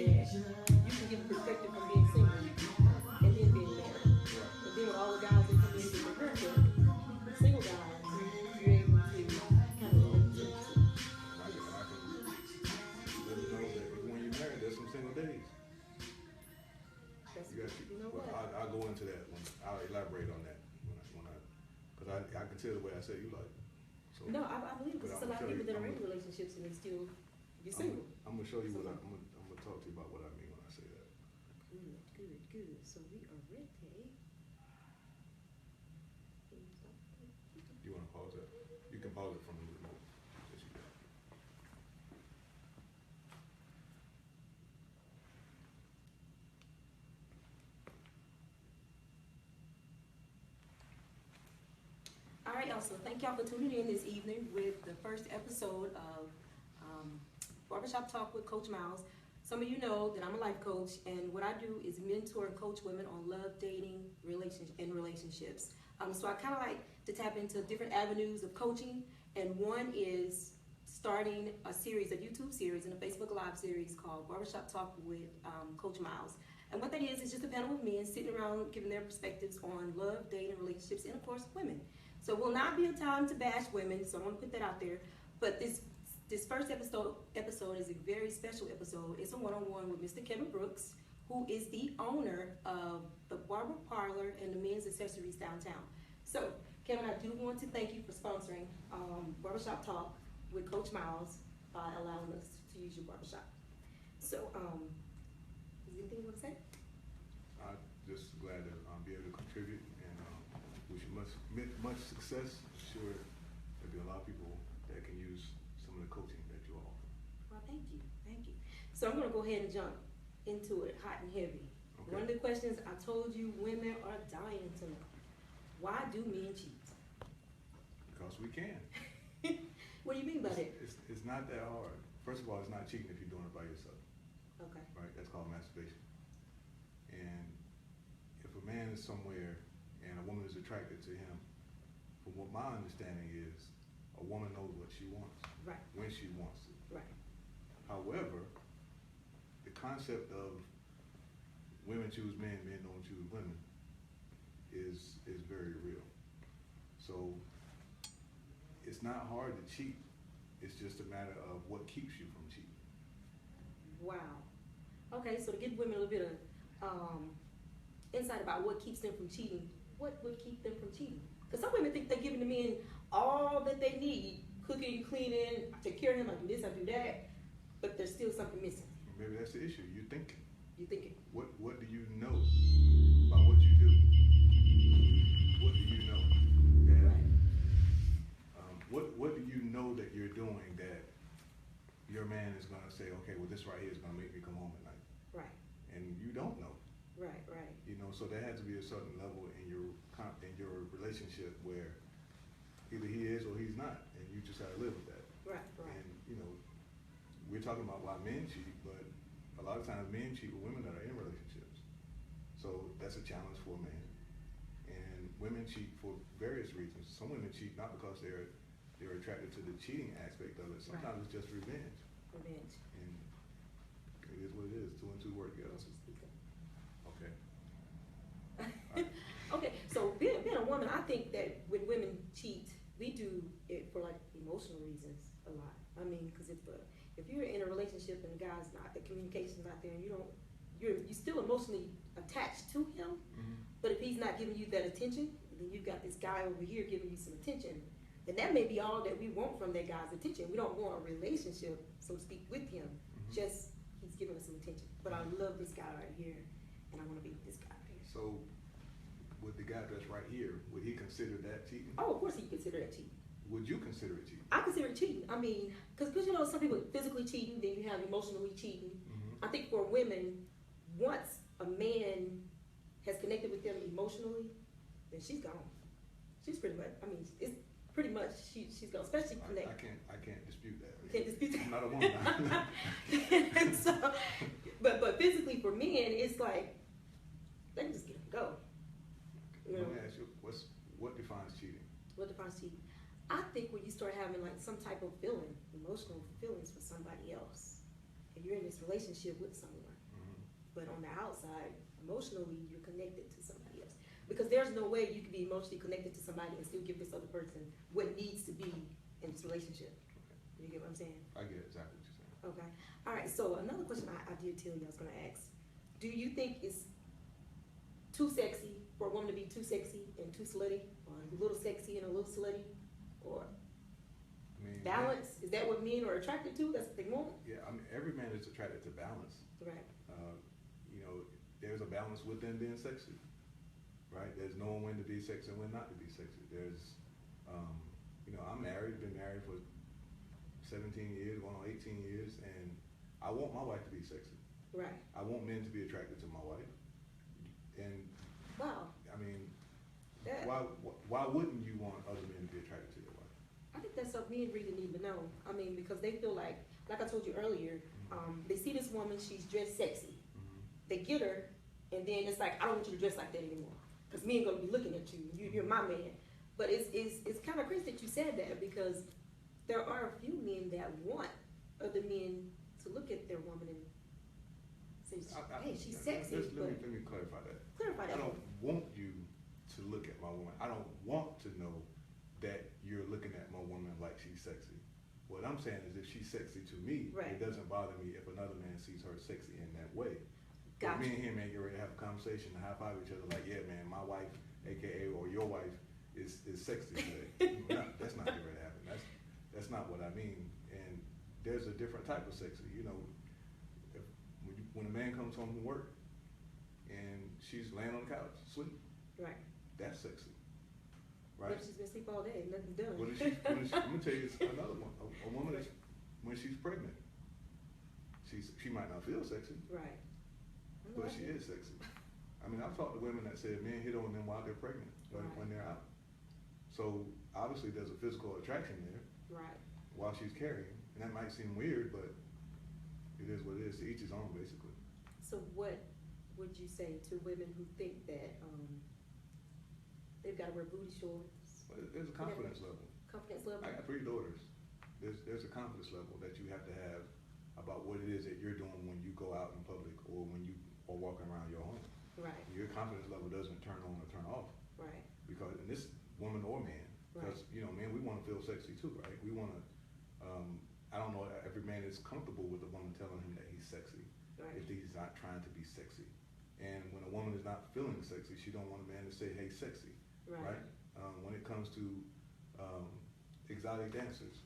that you can give a perspective from being single and then being married. And then with all the guys that come in with their haircut, single guys, you're able to kind of relate to. I can let them know that when you're married, there's some single days. That's, You got you know well, what? I'll go into that when I'll elaborate on that because I can tell the way I said you like. So, No, I believe because but there's a lot of people that are in I'm relationships and they still be single. I'm gonna show you what I'm gonna talk to you about what I mean when I say that. Good, good, good. So we are ready. You want to pause that? You can pause it from the remote. Yes, you can. All right, y'all. So thank y'all for tuning in this evening with the first episode of Barbershop Talk with Coach Miles. Some of you know that I'm a life coach, and what I do is mentor and coach women on love, dating, relationships. So I kind of like to tap into different avenues of coaching, and one is starting a series, a YouTube series and a Facebook Live series called Barbershop Talk with Coach Miles. And what that is just a panel of men sitting around giving their perspectives on love, dating, relationships, and of course, women. So it will not be a time to bash women, so I want to put that out there. But this first episode is a very special episode. It's a one-on-one with Mr. Kevin Brooks, who is the owner of the Barber, Parlor, and the men's accessories downtown. So, Kevin, I do want to thank you for sponsoring Barbershop Talk with Coach Miles by allowing us to use your barbershop. So, is there anything you want to say? I'm just glad to be able to contribute and wish you much success. I'm sure there'll be a lot of people that can use some of the coaching that you offer. Well, thank you, thank you. So I'm going to go ahead and jump into it hot and heavy. Okay. One of the questions I told you women are dying to know. Why do men cheat? Because we can. What do you mean by that? It's not that hard. First of all, it's not cheating if you're doing it by yourself. Okay. Right? That's called masturbation. And if a man is somewhere and a woman is attracted to him, from what my understanding is, a woman knows what she wants. Right. When she wants it. Right. However, the concept of women choose men, men don't choose women is very real. So it's not hard to cheat. It's just a matter of what keeps you from cheating. Wow. Okay, so to give women a little bit of insight about what keeps them from cheating, what would keep them from cheating? Because some women think they're giving the men all that they need, cooking, cleaning, I take care of him, I do this, I do that, but there's still something missing. Maybe that's the issue. You're thinking. You thinking? What do you know about what you do? What do you know? That, Right. what do you know that you're doing that your man is going to say, okay, well, this right here is going to make me come home at night? Right. And you don't know. Right, right. You know, so there has to be a certain level in your relationship where either he is or he's not, and you just got to live with that. Right, right. And, you know, we're talking about why men cheat, but a lot of times men cheat with women that are in relationships. So that's a challenge for a man. And women cheat for various reasons. Some women cheat not because they're attracted to the cheating aspect of it. Sometimes Right. it's just revenge. Revenge. And it is what it is. Two and two work together. Okay. Okay, so being a woman, I think that when women cheat, we do it for like emotional reasons a lot. I mean, because if you're in a relationship and the guy's not, the communication's not there, and you're still emotionally attached to him, Mm-hmm. but if he's not giving you that attention, then you've got this guy over here giving you some attention, then that may be all that we want from that guy's attention. We don't want a relationship, so to speak, with him. Mm-hmm. Just he's giving us some attention. But I love this guy right here, and I want to be with this guy right here. So, with the guy that's right here, would he consider that cheating? Oh, of course he consider that cheating. Would you consider it cheating? I consider it cheating. I mean, because you know, some people physically cheating, then you have emotionally cheating. Mm-hmm. I think for women, once a man has connected with them emotionally, then she's gone. She's pretty much, I mean, it's pretty much she's gone, especially connect. I can't dispute that. You can't dispute that. I'm not a woman. And so, but physically for men, it's like they can just get and go. You know? Let me ask you, what defines cheating? What defines cheating? I think when you start having like some type of feeling, emotional feelings for somebody else, and you're in this relationship with someone, Mhm. but on the outside, emotionally, you're connected to somebody else. Because there's no way you can be emotionally connected to somebody and still give this other person what needs to be in this relationship. You get what I'm saying? I get exactly what you're saying. Okay. All right. So another question I did tell you I was going to ask: do you think it's too sexy for a woman to be too sexy and too slutty, or a little sexy and a little slutty, or I mean, balance? Is that what men are attracted to? That's what they want. yeah, I mean, every man is attracted to balance. Right. You know, there's a balance within being sexy, right? There's knowing when to be sexy and when not to be sexy. There's, you know, I'm married, been married for 17 years, going on 18 years, and I want my wife to be sexy. Right. I want men to be attracted to my wife. And, Wow. I mean, That, why wouldn't you want other men to be attracted to your wife? I think that's something men really need to know. I mean, because they feel like I told you earlier, they see this woman, she's dressed sexy. Mm-hmm. They get her, and then it's like, I don't want you to dress like that anymore. Because men gonna be looking at you. You're my man. But it's kind of crazy that you said that, because there are a few men that want other men to look at their woman and say, hey, she's sexy. Let me clarify that. Clarify that. I don't want you to look at my woman. I don't want to know that you're looking at my woman like she's sexy. What I'm saying is, if she's sexy to me, Right. it doesn't bother me if another man sees her sexy in that way. Gotcha. But me and him ain't get ready to have a conversation and high five each other like, yeah, man, my wife, aka or your wife, is sexy today. No, that's not getting ready to happen. That's not what I mean. And there's a different type of sexy. You know, when a man comes home from work and she's laying on the couch, sleep, Right. that's sexy. Right? But she's been asleep all day, nothing done. What is she, I'm gonna tell you another one. A woman is, when she's pregnant, she might not feel sexy, Right. but she is sexy. I mean, I've talked to women that said men hit on them while they're pregnant, when they're out. So obviously there's a physical attraction there Right. while she's carrying, and that might seem weird, but it is what it is. To each his own, basically. So what would you say to women who think that they've got to wear booty shorts? But there's a confidence level. Confidence level? I got 3 daughters. There's a confidence level that you have to have about what it is that you're doing when you go out in public or when you are walking around your home. Right. Your confidence level doesn't turn on or turn off. Right. Because, and this woman or man, because, you know, man, we want to feel sexy too, right? We want to, I don't know, every man is comfortable with a woman telling him that he's sexy, Right. if he's not trying to be sexy. And when a woman is not feeling sexy, she don't want a man to say, hey, sexy, right? When it comes to exotic dancers,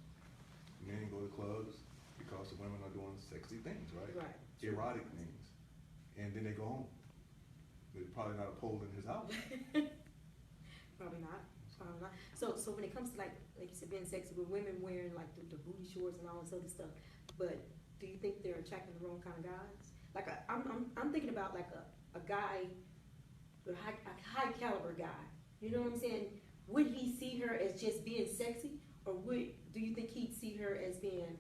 men go to clubs because the women are doing sexy things, right? Right. Erotic things. And then they go home. There's probably not a pole in his house. Probably not. Probably not. So when it comes to like you said, being sexy, with women wearing like the booty shorts and all this other stuff, but do you think they're attracting the wrong kind of guys? Like I'm thinking about like a guy, a high caliber guy. You know what I'm saying? Would he see her as just being sexy, or do you think he'd see her as being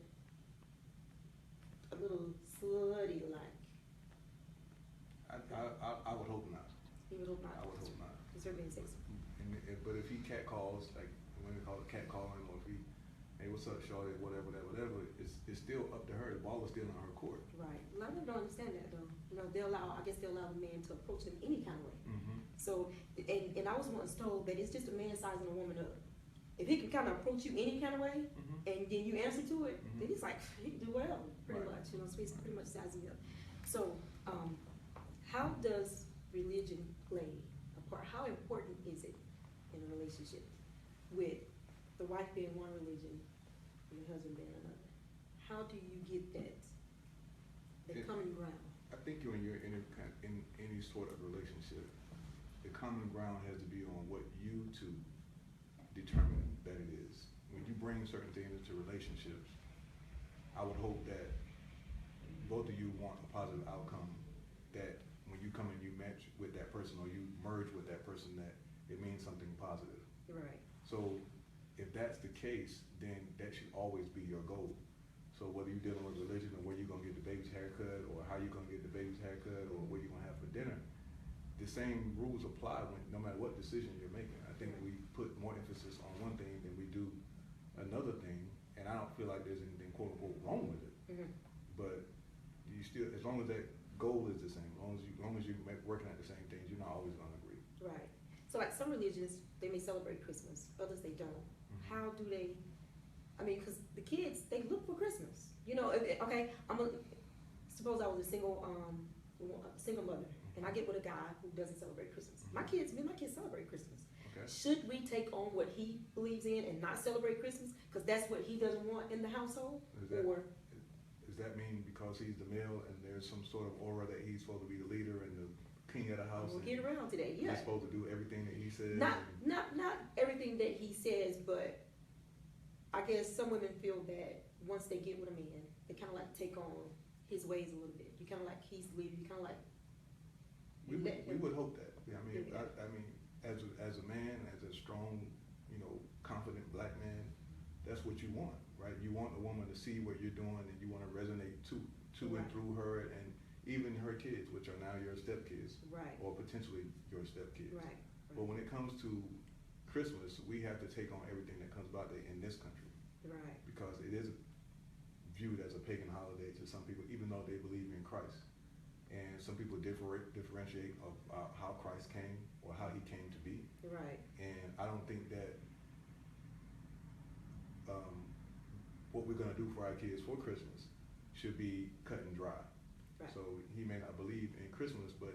a little slutty like? I would hope not. He would hope not. I would hope not. Because her being sexy. But if he catcalls, like women call it catcalling, or if he, hey, what's up, shorty, whatever, it's still up to her. The ball is still in her court. Right. A lot of them don't understand that though. You know, they allow the man to approach them any kind of way. Mm-hmm. So, and I was once told that it's just a man sizing a woman up. If he can kind of approach you any kind of way, and then you answer to it, then he's like, he can do whatever, pretty much. You know, so he's pretty much sizing you up. So, how does religion play a part? How important is it in a relationship with the wife being one religion and the husband being another? How do you get that common ground? I think when you're in any sort of relationship, the common ground has to be on what you two determine that it is. When you bring certain things into relationships, I would hope that both of you want a positive outcome, that when you come and you match with that person or you merge with that person, that it means something positive. Right. So if that's the case, then that should always be your goal. So whether you're dealing with religion or where you're going to get the baby's haircut or how you're going to get the baby's haircut or what you're going to have for dinner, the same rules apply no matter what decision you're making. I think we put more emphasis on one thing than we do another thing, and I don't feel like there's anything quote unquote wrong with it. But still, as long as that goal is the same, as long as you're working at the same things, you're not always gonna agree. Right. So like some religions, they may celebrate Christmas, others they don't. Mm-hmm. How do they, I mean, cause the kids, they look for Christmas. You know, okay, suppose I was a single mother, and I get with a guy who doesn't celebrate Christmas. Mm-hmm. Me and my kids celebrate Christmas. Okay. Should we take on what he believes in and not celebrate Christmas? Cause that's what he doesn't want in the household? Does that mean because he's the male and there's some sort of aura that he's supposed to be the leader and the king of the house? We'll get around today, yeah. He's supposed to do everything that he says? Not everything that he says, but I guess some women feel that once they get with a man, they kind of like take on his ways a little bit. You kind of like he's the leader. You kind of like. We would hope that. Yeah, I mean, Yeah. I mean, as a man, as a strong, confident black man, that's what you want, right? You want a woman to see what you're doing, and you want to resonate to Right. and through her, and even her kids, which are now your stepkids, Right. or potentially your stepkids. Right. But when it comes to Christmas, we have to take on everything that comes about in this country, Right. because it is viewed as a pagan holiday to some people, even though they believe in Christ. And some people differentiate of how Christ came or how he came to be. Right. And I don't think that what we're going to do for our kids for Christmas should be cut and dry. Right. So he may not believe in Christmas, but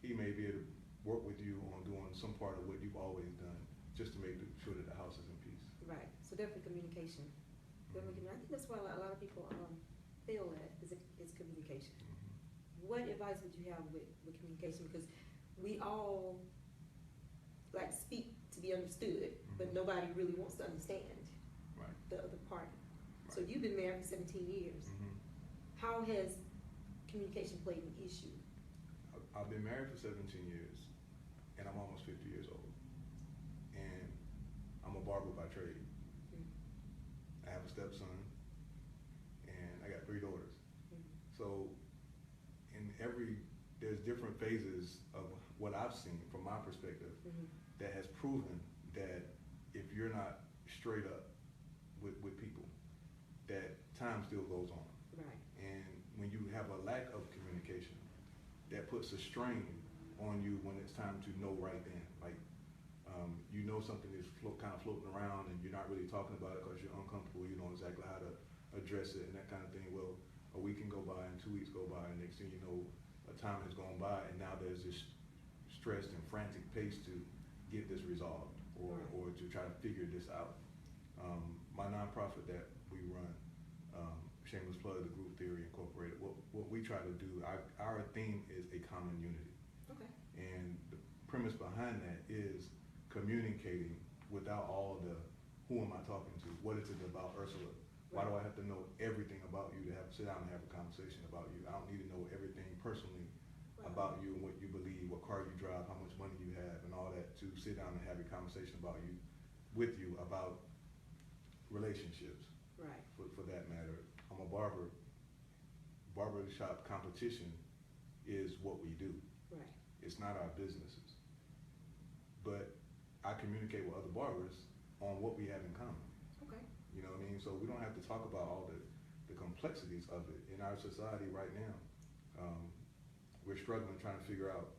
he may be able to work with you on doing some part of what you've always done, just to make sure that the house is in peace. Right. So definitely communication. I think that's why a lot of people fail at is communication. Mm-hmm. What advice would you have with communication? Because we all like speak to be understood, but nobody really wants to understand the other party. So you've been married for 17 years. Mm-hmm. How has communication played an issue? I've been married for 17 years, and I'm almost 50 years old. And I'm a barber by trade. Mm-hmm. I have a stepson, and I got 3 daughters. Mm-hmm. So there's different phases of what I've seen from my perspective that has proven that if you're not straight up with people, that time still goes on. Right. And when you have a lack of communication, that puts a strain on you when it's time to know right then. Like, something is kind of floating around and you're not really talking about it because you're uncomfortable, you know exactly how to address it and that kind of thing. Well, a week can go by and 2 weeks go by, and next thing you know, a time has gone by, and now there's this stressed and frantic pace to get this resolved or to try to figure this out. My nonprofit that we run, Shameless Plug, the Group Theory Incorporated, what we try to do, our theme is a common unity. Okay. And the premise behind that is communicating without all the who am I talking to, what is it about Ursula, why do I have to know everything about you to sit down and have a conversation about you? I don't need to know everything personally about you and what you believe, what car you drive, how much money you have, and all that, to sit down and have a conversation with you about relationships. Right. For that matter, I'm a barber. Barbershop competition is what we do. Right. It's not our businesses. But I communicate with other barbers on what we have in common. Okay. You know what I mean? So we don't have to talk about all the complexities of it. In our society right now, we're struggling trying to figure out,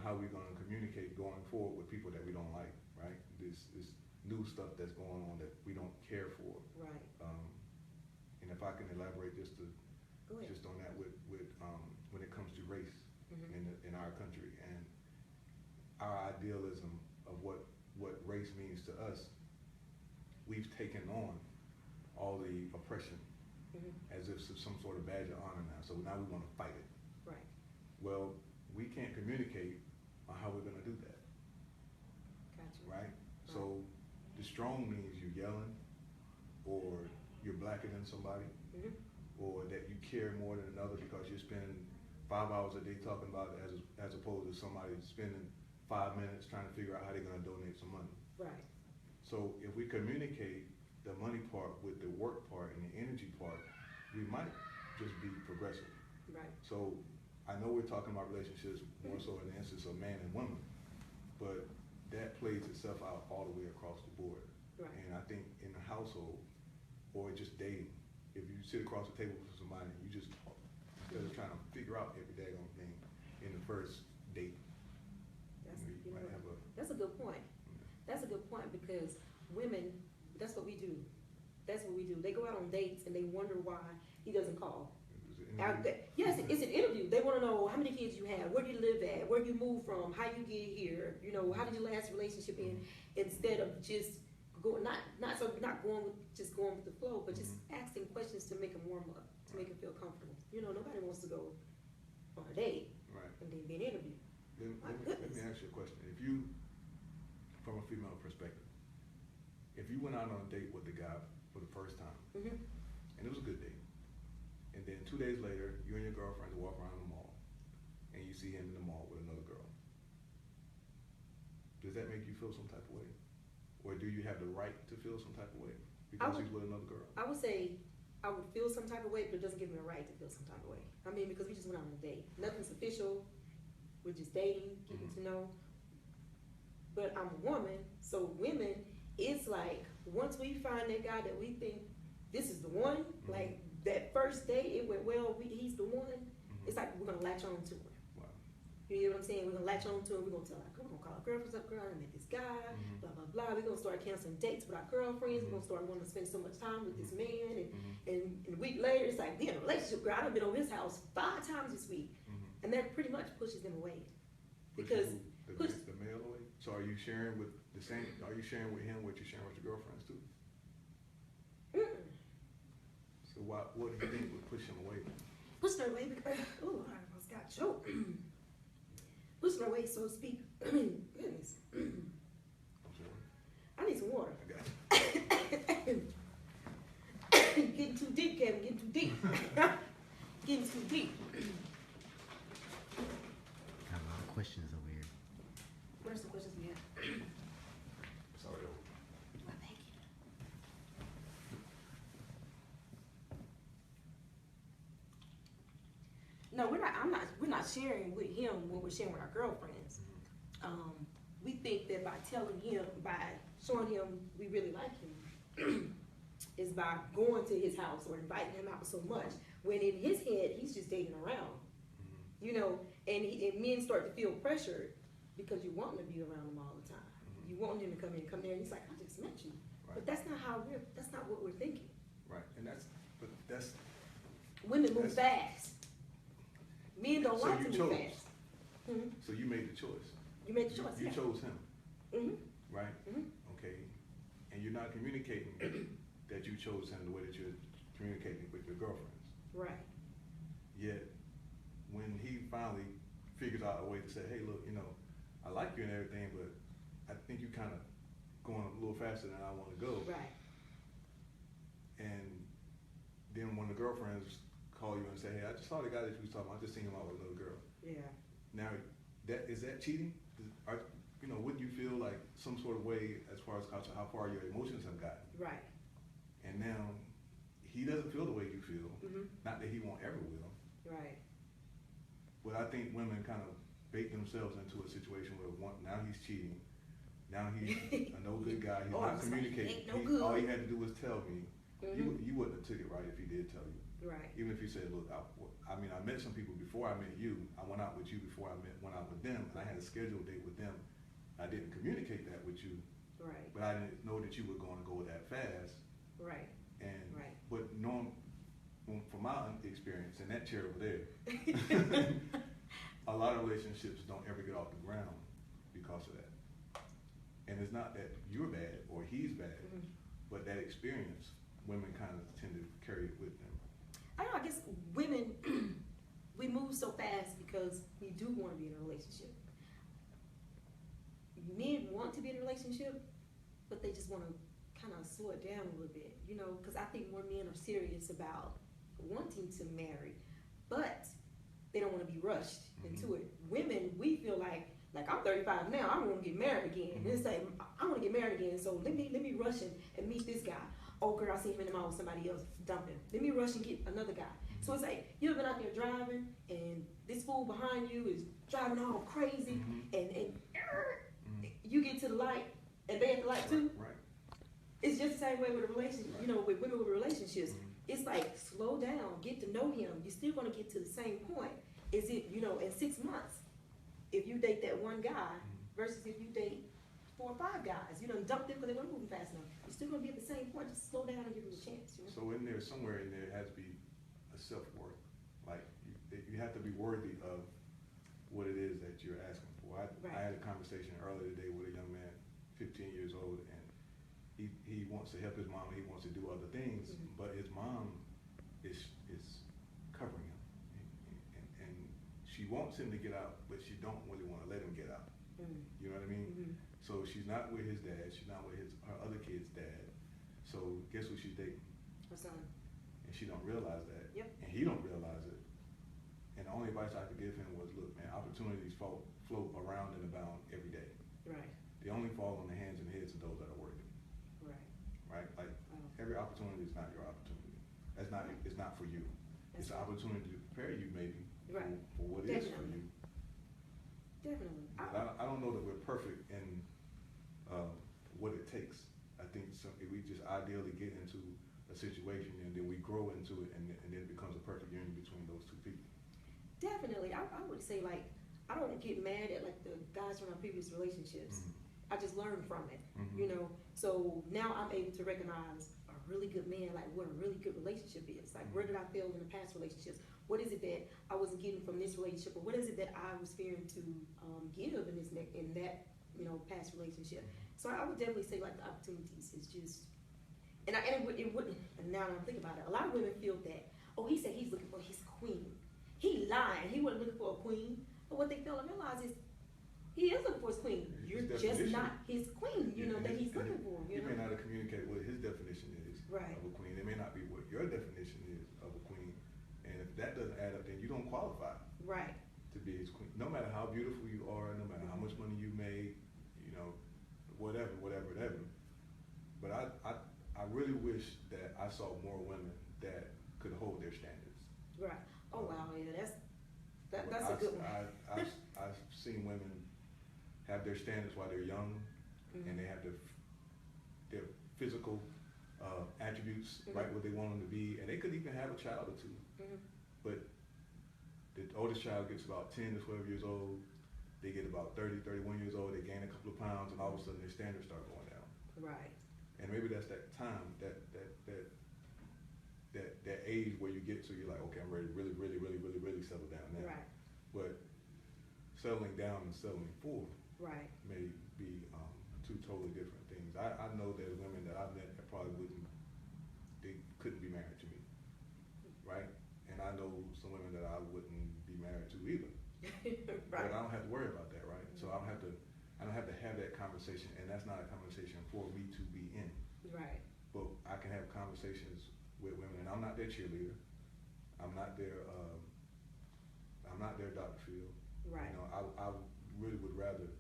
how we're going to communicate going forward with people that we don't like, right? This new stuff that's going on that we don't care for. Right. And if I can elaborate just on that with when it comes to race in our country and our idealism of what race means to us, we've taken on all the oppression as if it's some sort of badge of honor now. So now we want to fight it. Right. Well, we can't communicate on how we're going to do that. Gotcha. Right? So the strong means you're yelling, or you're blacker than somebody, or that you care more than another because you're spending 5 hours a day talking about it as opposed to somebody spending 5 minutes trying to figure out how they're going to donate some money. Right. So if we communicate the money part with the work part and the energy part, we might just be progressive. Right. So I know we're talking about relationships more so in the instance of man and woman, but that plays itself out all the way across the board. Right. And I think in the household, or just dating, if you sit across the table with somebody and you just talk, instead of trying to throughout every daggone thing in the first date. That's a good point. That's a good point because women, that's what we do. That's what we do. They go out on dates and they wonder why he doesn't call. Yes, it's an interview. They want to know how many kids you have, where do you live at, where you move from, how you get here, you know, how did your last relationship end, instead of just going, not going with just going with the flow, but just asking questions to make them warm up, to make them feel comfortable. You know, nobody wants to go on a date and then be an interview. Let me ask you a question. If you, from a female perspective, if you went out on a date with the guy for the first time, and it was a good date, and then 2 days later, you and your girlfriend walk around the mall, and you see him in the mall with another girl, does that make you feel some type of way? Or do you have the right to feel some type of way because he's with another girl? I would say I would feel some type of way, but it doesn't give me a right to feel some type of way. I mean, because we just went out on a date. Nothing's official. We're just dating, getting to know. But I'm a woman, so women, it's like, once we find that guy that we think this is the one, like that first date, it went well, he's the one, it's like we're gonna latch on to him. Wow. You hear what I'm saying? We're gonna latch on to him, we're gonna call our girlfriends up, girl, I met this guy, blah, blah, blah. We're gonna start canceling dates with our girlfriends, we're gonna start wanting to spend so much time with this man, and a week later, it's like, we in a relationship, girl, I've been over his house 5 times this week. And that pretty much pushes them away. Because the male away? So are you sharing with him what you're sharing with your girlfriends too? So what do you think would push him away? Pushing her away because, oh Lord, I almost got choked. Pushing her away, so to speak. Goodness. I need some water. I got you. Getting too deep, Kevin, getting too deep. Getting too deep. Got a lot of questions over here. What are some questions we have? Sorry. Well, thank you. No, we're not sharing with him what we're sharing with our girlfriends. We think that by showing him we really like him, is by going to his house or inviting him out so much, when in his head, he's just dating around. You know, and men start to feel pressured because you want him to be around them all the time. You want him to come there, and he's like, I just met you. Right. But that's not what we're thinking. Right, and that's women move fast. Men don't like to move fast. So you made the choice. You made the choice. You chose him. Right? Mm-hmm. Okay. And you're not communicating that you chose him the way that you're communicating with your girlfriends. Right. Yet, when he finally figures out a way to say, hey, look, you know, I like you and everything, but I think you kind of going a little faster than I want to go. Right. And then when the girlfriends call you and say, hey, I just saw the guy that you was talking about, I just seen him out with another girl. Yeah. Now, is that cheating? Wouldn't you feel like some sort of way as far as how far your emotions have gotten? Right. And now he doesn't feel the way you feel. Not that he won't ever will. Right. But I think women kind of bait themselves into a situation where now he's cheating. Now he's a no good guy. He's not communicating. All he had to do was tell me. You wouldn't have took it right if he did tell you. Right. Even if you said, look, I met some people before I met you. I went out with you before I went out with them, and I had a scheduled date with them. I didn't communicate that with you. Right. But I didn't know that you were going to go that fast. Right. And right. But from my experience in that chair over there, a lot of relationships don't ever get off the ground because of that. And it's not that you're bad or he's bad, but that experience, women kind of tend to carry it with them. I don't know, I guess women, we move so fast because we do want to be in a relationship. Men want to be in a relationship, but they just want to kind of slow it down a little bit, you know, because I think more men are serious about wanting to marry, but they don't want to be rushed into it. Women, we feel like I'm 35 now, I want to get married again. And it's like, I want to get married again, so let me rush and meet this guy. Oh girl, I see him in the mall with somebody else dumping. Let me rush and get another guy. So it's like, you've been out there driving, and this fool behind you is driving all crazy, and you get to the light, and they at the light too. Right. It's just the same way with a relationship, you know, with women with relationships. It's like, slow down, get to know him. You're still going to get to the same point. is it, you know, in 6 months, if you date that one guy versus if you date 4 or 5 guys, you know, dump them because they weren't moving fast enough. You're still gonna be at the same point, just slow down and give them a chance, you know? So in there, somewhere in there has to be a self-worth. Like, you have to be worthy of what it is that you're asking for. I had a conversation earlier today with a young man, 15 years old, and he wants to help his mom, he wants to do other things, but his mom is covering him. And she wants him to get out, but she don't really want to let him get out. You know what I mean? So she's not with his dad, she's not with her other kid's dad. So guess who she's dating? Her son. And she don't realize that. Yep. And he don't realize it. And the only advice I could give him was, look, man, opportunities float around and abound every day. Right. They only fall on the hands and heads of those that are worthy. Right. Right? Like, every opportunity is not your opportunity. It's not for you. It's an opportunity to prepare you maybe for what is for you. Definitely. I don't know that we're perfect in what it takes. I think we just ideally get into a situation and then we grow into it and then it becomes a perfect union between those two people. Definitely. I would say, like, I don't get mad at, like, the guys from our previous relationships. I just learn from it, you know? So now I'm able to recognize a really good man, like what a really good relationship is. Like, where did I fail in the past relationships? What is it that I wasn't getting from this relationship? Or what is it that I was fearing to give in that, you know, past relationship? So I would definitely say, like, the opportunities is just, and it wouldn't, and now that I'm thinking about it, a lot of women feel that, oh, he said he's looking for his queen. He lied, he wasn't looking for a queen. But what they fail to realize is, he is looking for his queen. You're just not his queen, you know, that he's looking for. He may not have communicated what his definition is of a queen. It may not be what your definition is of a queen. And if that doesn't add up, then you don't qualify to be his queen. No matter how beautiful you are, no matter how much money you made, you know, whatever. But I really wish that I saw more women that could hold their standards. Right. Oh wow, yeah, that's a good one. I've seen women have their standards while they're young, and they have their physical attributes right where they want them to be, and they could even have a child or two. But the oldest child gets about 10 to 12 years old, they get about 30, 31 years old, they gain a couple of pounds, and all of a sudden their standards start going down. Right. And maybe that's that time, that age where you get to, you're like, okay, I'm ready to really settle down now. Right. But settling down and settling for may be two totally different things. I know there's women that I've met that probably couldn't be married to me, right? And I know some women that I wouldn't be married to either. But I don't have to worry about that, right? So I don't have to have that conversation, and that's not a conversation for me to be in. Right. But I can have conversations with women, and I'm not their cheerleader. I'm not their Dr. Phil. Right. You know, I really would rather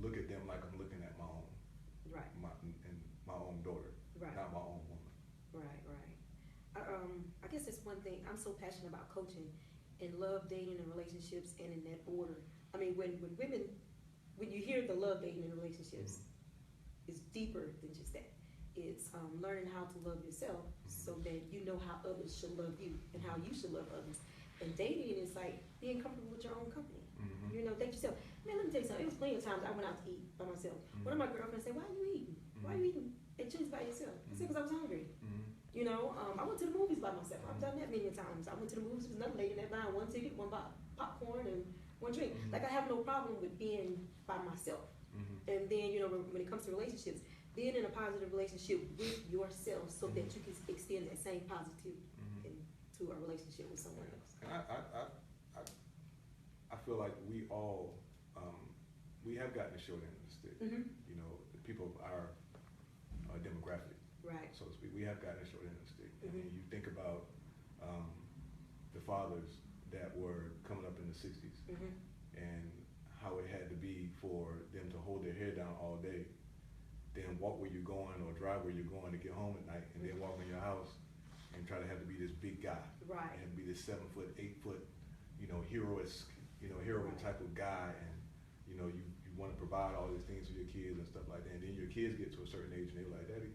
look at them like I'm looking at my own. Right. My own daughter. Right. Not my own woman. Right. I guess it's one thing, I'm so passionate about coaching and love, dating, and relationships, and in that order. I mean, when you hear the love, dating, and relationships, it's deeper than just that. It's learning how to love yourself so that you know how others should love you and how you should love others. And dating is like being comfortable with your own company. You know, date yourself. Man, let me tell you something. It was plenty of times I went out to eat by myself. One of my girlfriends said, "Why are you eating? Why are you eating at Chili's by yourself?" I said, "Because I was hungry." You know, I went to the movies by myself. I've done that many times. I went to the movies with another lady that buying one ticket, one popcorn, and one drink. Like, I have no problem with being by myself. And then, you know, when it comes to relationships, being in a positive relationship with yourself so that you can extend that same positive into a relationship with someone else. And I feel like we all, we have gotten the short end of the stick. You know, the people of our demographic, so to speak, we have gotten the short end of the stick. And you think about the fathers that were coming up in the 60s and how it had to be for them to hold their head down all day, then walk where you're going or drive where you're going to get home at night, and then walk in your house and try to have to be this big guy. And be this 7 foot, 8 foot, you know, heroic type of guy, and you know, you want to provide all these things for your kids and stuff like that. And then your kids get to a certain age and they're like, "Daddy,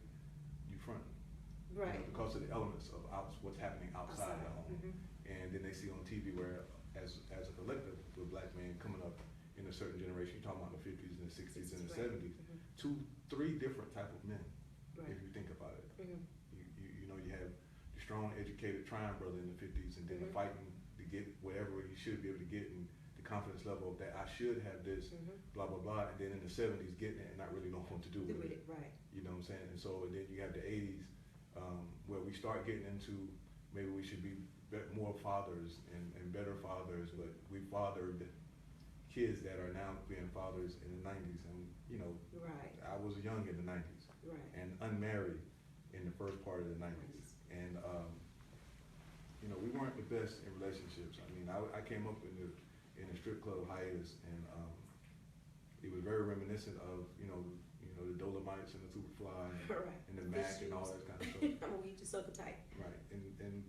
you fronting." You know, because of the elements of what's happening outside the home. And then they see on TV where, as a collective, with black men coming up in a certain generation, you're talking about the 50s and the 60s and the Right. 70s, Mm-hmm. 3 different type of men, Right. if you think about it. Mm-hmm. You know, you have the strong, educated, trying brother in the 50s, and then the Mhm. fighting to get whatever he should be able to get, and the confidence level of that I should have this, Mm-hmm. blah blah blah, and then in the 70s getting it and not really knowing what to do Do with with it. it, right. You know what I'm saying? And so and then you have the 80s, where we start getting into maybe we should be more fathers and better fathers, but we fathered kids that are now being fathers in the 90s, and you know, Right. I was young in the 90s Right. and unmarried in the first part of the 90s, and you know, we weren't the best in relationships. I mean, I came up in the strip club hiatus, and it was very reminiscent of you know the Dolomites and the Superfly and, Right. and the Mac and all that kind of stuff. I'm gonna get you sucker tight. Right, and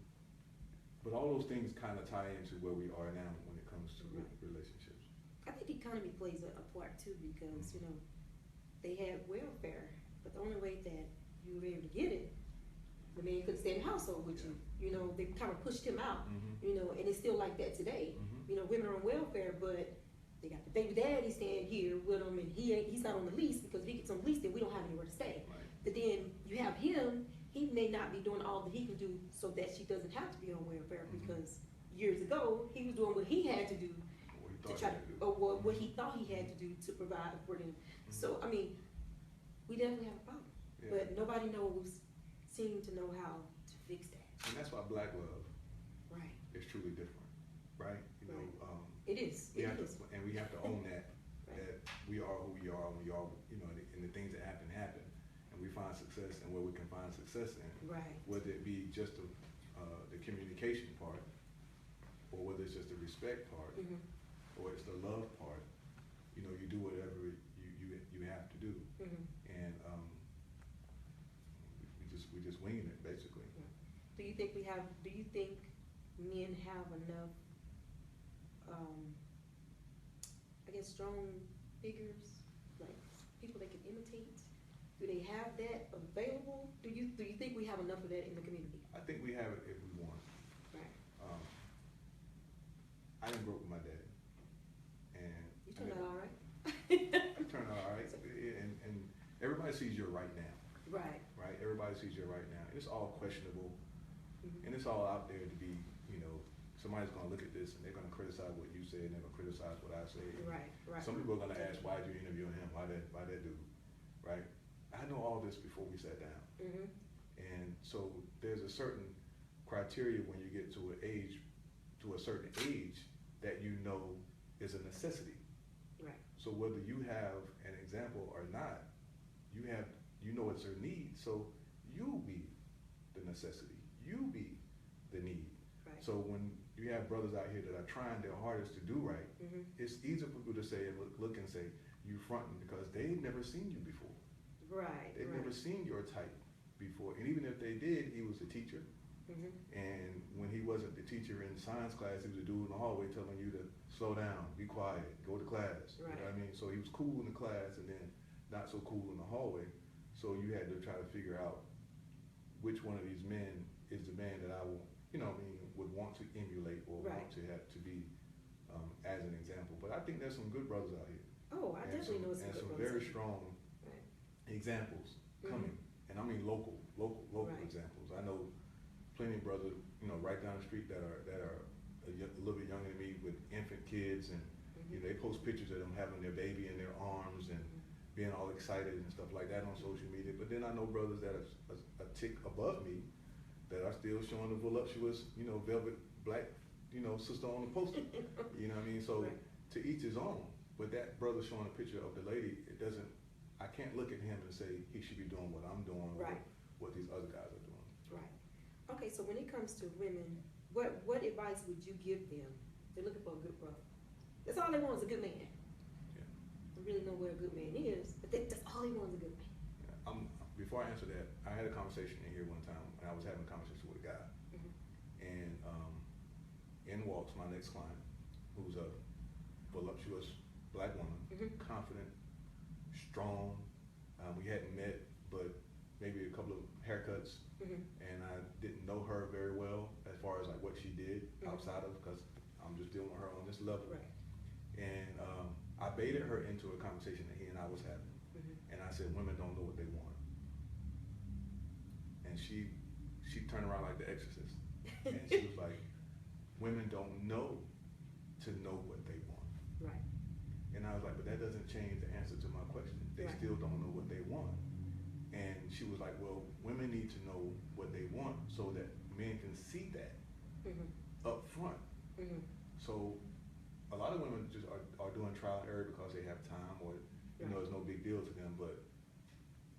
but all those things kind of tie into where we are now when it comes to Right. relationships. I think the economy plays a part too, because, you know, they had welfare, but the only way that you were able to get it, the man couldn't stay in the household with you. You know, they kind of pushed him out, Mm-hmm. you know, and it's still like that today. Mm-hmm. You know, women are on welfare, but they got the baby daddy staying here with them, and he's not on the lease, because if he gets on the lease, then we don't have anywhere to stay. Right. But then you have him, he may not be doing all that he can do so that she doesn't have to be on welfare, Mhm. because years ago, he was doing what he had to do What you to thought try you to, had to do. or what he thought he had to do to provide for them. Mhm. So, I mean, we definitely have a problem, Yeah. but nobody seem to know how to fix that. And that's why black love Right. is truly different, right? You know, Right. It is, we it have is. to, and we have to own that, Right. that we are who we are, and we are, you know, and the things that happen, and we find success in where we can find success in, Right. whether it be just the communication part, or whether it's just the respect part, Mhm. or it's the love part. You know, you do whatever you have to do, Mhm. and we just winging it basically. Do you think men have enough, I guess, strong figures, like people they can imitate? Do they have that available? Do you think we have enough of that in the community? I think we have it if we want. Right. I didn't grow up with my dad, and You turned out all right. I turned out all right, and everybody sees your right now, Right. right? Everybody sees your right now. It's all questionable, Mhm. and it's all out there to be, you know, somebody's gonna look at this and they're gonna criticize what you say and they're gonna criticize what I say. Right. Right. Some people are gonna ask, why did you interview him? Why that dude? Right? I know all this before we sat down. Mhm. And so there's a certain criteria when you get to a certain age, that you know is a necessity. Right. So whether you have an example or not, you know it's a need. So you be the necessity. You be the need. Right. So when you have brothers out here that are trying their hardest to do right, Mhm. it's easy for people to say and look and say you fronting, because they've never seen you before. Right. They've right. never seen your type before. And even if they did, he was a teacher. Mhm. And when he wasn't the teacher in science class, he was a dude in the hallway telling you to slow down, be quiet, go to class. Right. You know what I mean? So he was cool in the class and then not so cool in the hallway. So you had to try to figure out which one of these men is the man that I will, you know what I mean, would want to emulate or Right. want to have to be as an example. But I think there's some good brothers out here. Oh, I And definitely know some and good some brothers. very strong Right. examples Mhm. coming, and I mean local Right. examples. I know plenty of brothers, you know, right down the street that are a little bit younger than me with infant kids, and you know, they post pictures of them having their baby in their arms and being all excited and stuff like that on social media. But then I know brothers that are a tick above me that are still showing the voluptuous, you know, velvet black, you know, sister on the poster. You know what I mean? So Right. to each his own. But that brother showing a picture of the lady, it doesn't. I can't look at him and say he should be doing what I'm doing, or Right. what these other guys are doing. Right. Okay, so when it comes to women, what advice would you give them? They're looking for a good brother. That's all they want is a good man. Yeah. They really know where a good man is, but that's all they want is a good man. Yeah. Before I answer that, I had a conversation in here one time, and I was having a conversation with a guy, Mhm. and in walks my next client, who's a voluptuous black woman, Mhm. confident, strong. We hadn't met, but maybe a couple of haircuts, Mhm. and I didn't know her very well as far as like what she did. I outside of, because I'm just dealing with her on this level. Right. And I baited her into a conversation that he and I was having. And I said, women don't know what they want. And she turned around like the Exorcist. And she was like, women don't know to know what they want. Right. And I was like, but that doesn't change the answer to my question. They Right. still don't know what they want. And she was like, well, women need to know what they want so that men can see that up front. So a lot of women just are doing trial and error because they have time, or it's no big deal to them. But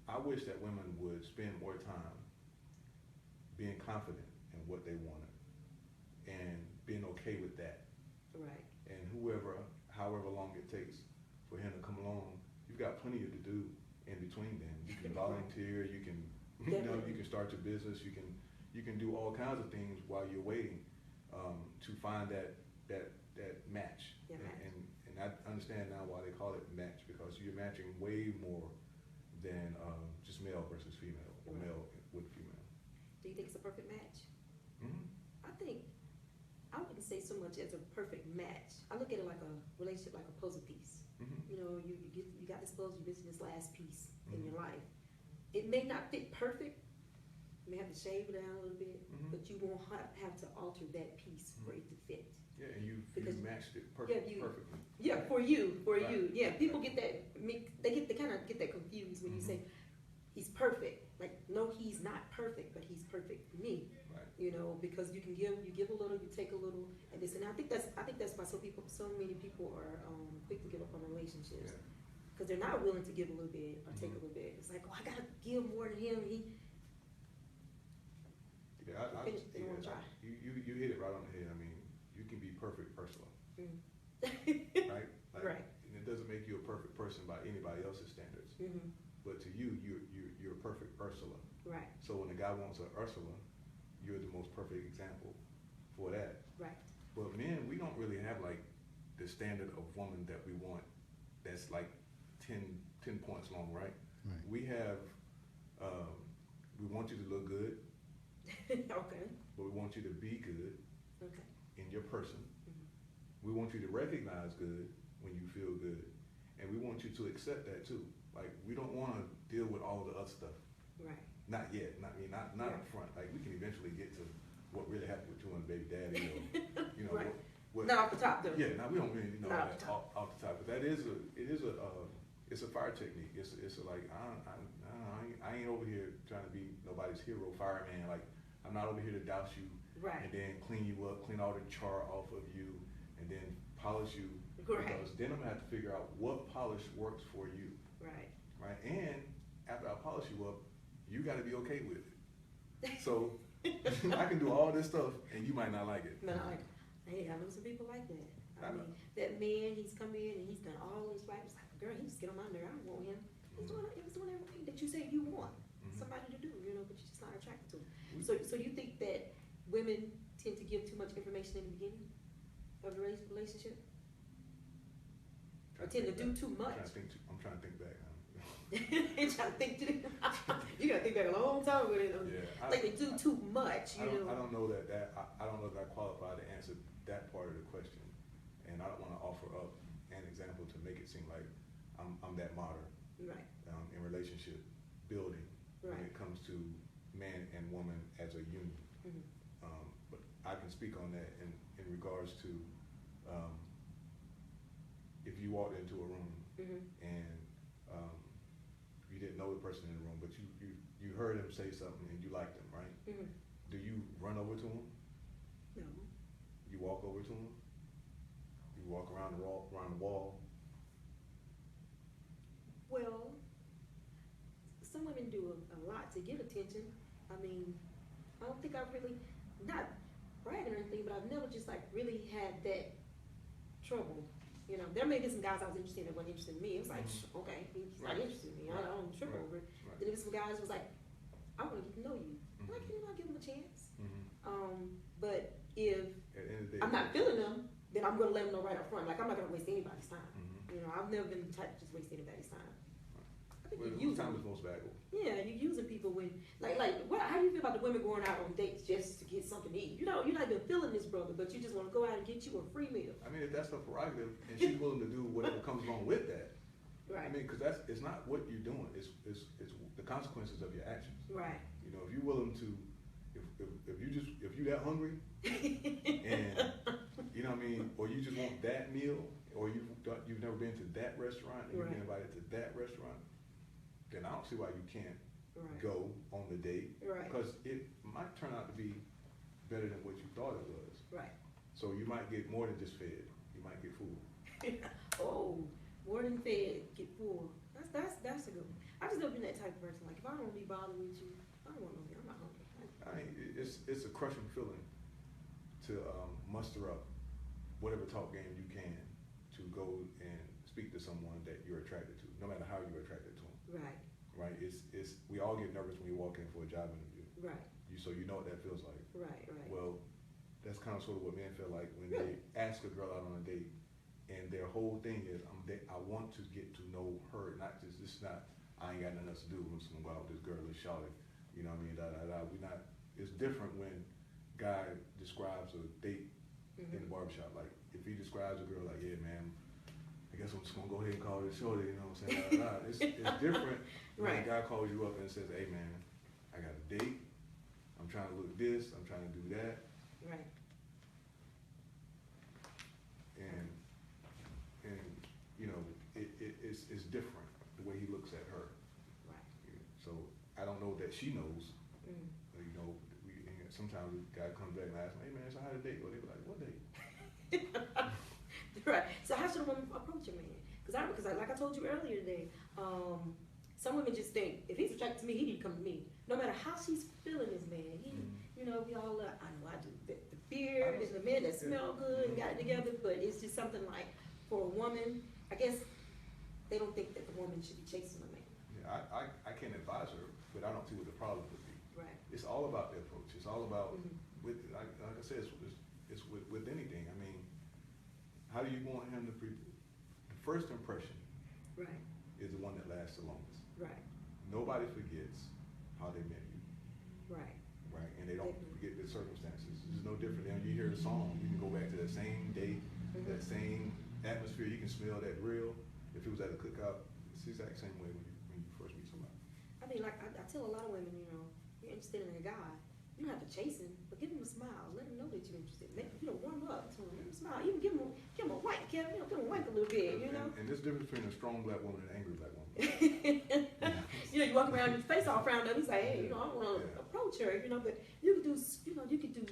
I wish that women would spend more time being confident in what they wanted and being okay with that. Right. And however long it takes for him to come along, you've got plenty to do in between then. You can volunteer, you can you can start your business, you can do all kinds of things while you're waiting to find that match. Yeah, match. And I understand now why they call it match, because you're matching way more than just male versus female, or male with female. Do you think it's a perfect match? Mm-hmm. I wouldn't say so much as a perfect match. I look at it like a relationship, like a puzzle piece. Mm-hmm. You got this puzzle, you're missing this last piece in your life. It may not fit perfect. You may have to shave it down a little bit, but you won't have to alter that piece for it to fit. Yeah, and you matched it perfectly. Yeah, for you. Right. Yeah, people get that. They kind of get that confused when you say he's perfect. Like, no, he's not perfect, but he's perfect for me. Right. Because you give a little, you take a little, and this, and I think that's why so many people are quick to give up on relationships, because they're not willing to give a little bit or take a little bit. It's like, oh, I gotta give more than him. You hit it right on the head. I mean, you can be perfect personally, right? Right. And it doesn't make you a perfect person by anybody else's standards. But to you, you're a perfect Ursula. Right. So when a guy wants an Ursula, you're the most perfect example for that. Right. But men, we don't really have like the standard of woman that we want. That's like 10 points long, right? Right. We have, we want you to look good. Okay. But we want you to be good. Okay. In your person. We want you to recognize good when you feel good. And we want you to accept that too. Like, we don't want to deal with all the other stuff. Right. Not yet. Not up front. Like, we can eventually get to what really happened with you and baby daddy, or right. what Not off the top though. Yeah, now we don't really know Not that off the top. But that is it's a fire technique. It's like I ain't over here trying to be nobody's hero fireman. Like, I'm not over here to douse you and then clean you up, clean all the char off of you, and then polish you. Right. Because then I'm gonna have to figure out what polish works for you. Right. Right. And after I polish you up, you got to be okay with it. So I can do all this stuff, and you might not like it. No, hey, I know some people like that. I mean, that man, he's come in and he's done all his life. It's like, girl, he just get on my nerve. I don't want him. He's doing everything that you say you want somebody to do, but you're just not attracted to him. So you think that women tend to give too much information in the beginning of the relationship? Or tend to do too much? I'm trying to think back. You're trying to think you gotta think back a long time with it. Like they do too much, I don't know that I don't know if I qualify to answer that part of the question, and I don't want to offer up an example to make it seem like I'm that modern, right? In relationship building, when it comes to man and woman as a union. But I can speak on that in regards to if you walked into a room and you didn't know the person in the room, but you heard him say something and you liked him, right? Do you run over to him? No. You walk over to him? You walk around the wall? Well, some women do a lot to get attention. I mean, I don't think I've really, not bragging or anything, but I've never just like really had that trouble. There may be some guys I was interested in that weren't interested in me. It was like, okay, he's not interested in me. I don't trip over it. Then there was some guys who was like, I want to get to know you. Why can't you not give them a chance? But if I'm not feeling them, then I'm going to let them know right up front. Like, I'm not going to waste anybody's time. I've never been the type to just waste anybody's time. I think Well, you're using time is most valuable. Yeah, you're using people when, how do you feel about the women going out on dates just to get something to eat? You know, you're not even feeling this brother, but you just want to go out and get you a free meal. I mean, if that's her prerogative, and she's willing to do whatever comes along with that. Right. I mean, because it's not what you're doing, it's the consequences of your actions. Right. You know, if you're willing to, if you that hungry, and you know what I mean, or you just want that meal, or you've never been to that restaurant, and you've been invited to that restaurant, then I don't see why you can't go on the date. Right. Because it might turn out to be better than what you thought it was. Right. So you might get more than just fed. You might get food. Oh, more than fed, get full. That's a good one. I just never been that type of person. Like, if I don't be bothered with you, I don't want no meal. I'm not hungry. I mean, it's a crushing feeling to muster up whatever talk game you can to go and speak to someone that you're attracted to, no matter how you're attracted to them. Right. Right? It's we all get nervous when you walk in for a job interview. Right. So you know what that feels like. Right. Well, that's kind of sort of what men feel like when they ask a girl out on a date, and their whole thing is, I want to get to know her, not just, this is not, I ain't got nothing else to do, I'm just gonna go out with this girl and shout it, you know what I mean, we not, it's different when guy describes a date in the barbershop, like, if he describes a girl like, yeah man, I guess I'm just gonna go ahead and call it shorty, you know what I'm saying, it's different when a guy calls you up and says, hey man, I got a date, I'm trying to look this, I'm trying to do that. Right. And you know, it's different the way he looks at her. Right. So I don't know that she knows. You know, sometimes the guy comes back and asks, hey man, so how the date? Well, they be like, what date? Right. So how should a woman approach a man? Because like I told you earlier today, some women just think, if he's attracted to me, he need to come to me. No matter how she's feeling this man. You know, we all, I know I do. The beard and the men that smell good and got it together, but it's just something like, for a woman, I guess they don't think that the woman should be chasing a man. Yeah, I can't advise her, but I don't see what the problem would be. Right. It's all about the approach. It's all about, like I said, it's with anything. I mean, how do you want him to the first impression is the one that lasts the longest. Right. Nobody forgets how they met you. Right. Right, and they don't forget the circumstances. It's no different than you hear the song. You can go back to that same day, that same atmosphere. You can smell that grill. If it was at a cookout, it's the exact same way when you first meet somebody. I mean, like I tell a lot of women, you know, you're interested in a guy, you don't have to chase him, but give him a smile. Let him know that you're interested. Warm up to him. Let him smile. Even give him a wink, Kevin. Give him a wink a little bit, you know. And there's a difference between a strong black woman and an angry black woman. You know, you walk around with your face all frowned up. He's like, hey, you know, I don't want to approach her, you know. But you could do